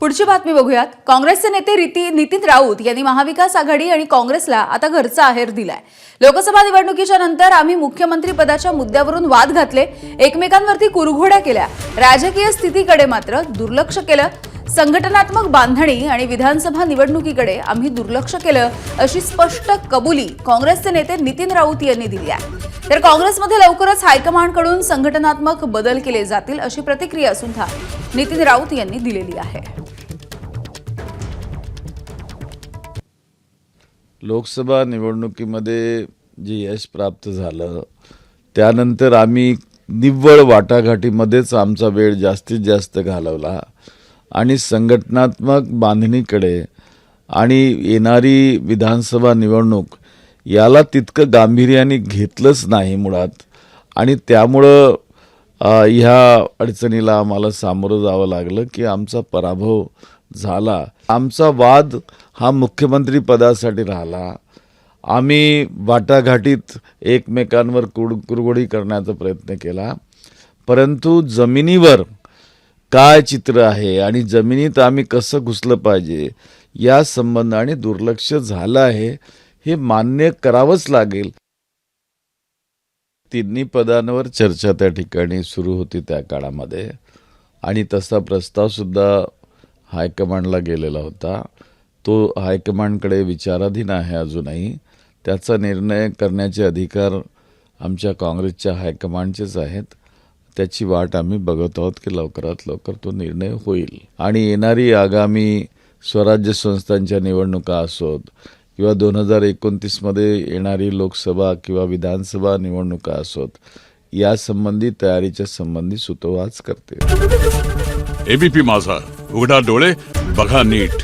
पुढची बातमी बघूयात। काँग्रेसचे नेते नितीन राऊत यांनी महाविकास आघाडी आणि काँग्रेसला आता घरचा आहेर दिलाय। लोकसभा निवडणुकीच्या नंतर आम्ही मुख्यमंत्री पदाच्या मुद्द्यावरून वाद घातले, एकमेकांवरती कुरघोड्या केल्या, राजकीय स्थितीकडे मात्र दुर्लक्ष केलं, संघटनात्मक बांधणी आणि विधानसभा निवडणुकीकडे आम्ही दुर्लक्ष केलं, अशी स्पष्ट कबुली काँग्रेसचे नेते नितीन राऊत यांनी दिली आहे। तर काँग्रेसमध्ये लवकरच हायकमांडकडून संघटनात्मक बदल केले जातील, अशी प्रतिक्रिया सुद्धा नितीन राऊत यांनी दिलेली आहे। लोकसभा निवडणुकीमध्ये जे यश प्राप्त झालं त्यानंतर आम्ही निव्वळ वाटाघाटीमध्येच आमचा वेळ जास्तीत जास्त घालवला आणि संघटनात्मक बांधणीकडे आणि येणारी विधानसभा निवडणूक याला तितकं गांभीर्याने घेतलंच नाही मुळात, आणि त्यामुळं ह्या अडचणीला आम्हाला सामोरं जावं लागलं की आमचा पराभव झाला। आमचा वाद हा मुख्यमंत्री पदासाठी राहिला। आम्ही वाटाघाटीत एकमेकांवर कुरघोडी करण्याचा प्रयत्न केला, परंतु जमिनीवर काय चित्र आहे आणि जमिनीत आम्ही कसं घुसलं पाहिजे या संबंधाने दुर्लक्ष झालं आहे, हे मान्य करावंच लागेल। तिन्ही पदांवर चर्चा त्या ठिकाणी सुरू होती त्या काळामध्ये, आणि तसा प्रस्ताव सुद्धा हायकमांडला गेलेला होता। तो हायकमांडकडे विचाराधीन आहे अजूनही। त्याचा निर्णय करण्याचे अधिकार आमच्या काँग्रेसच्या हायकमांडचेच आहेत। त्याची वाट आम्ही बघत आहोत की लवकरात लवकर तो निर्णय होईल, आणि येणारी आगामी स्वराज्य संस्थांच्या निवडणुका असोत किंवा 2029 मध्ये येणारी लोकसभा किंवा विधानसभा निवडणुका असोत, या संबंधी तयारीच्या संबंधी सुतोवाच करते। एबीपी माझा, उघडा डोळे बघा नीट।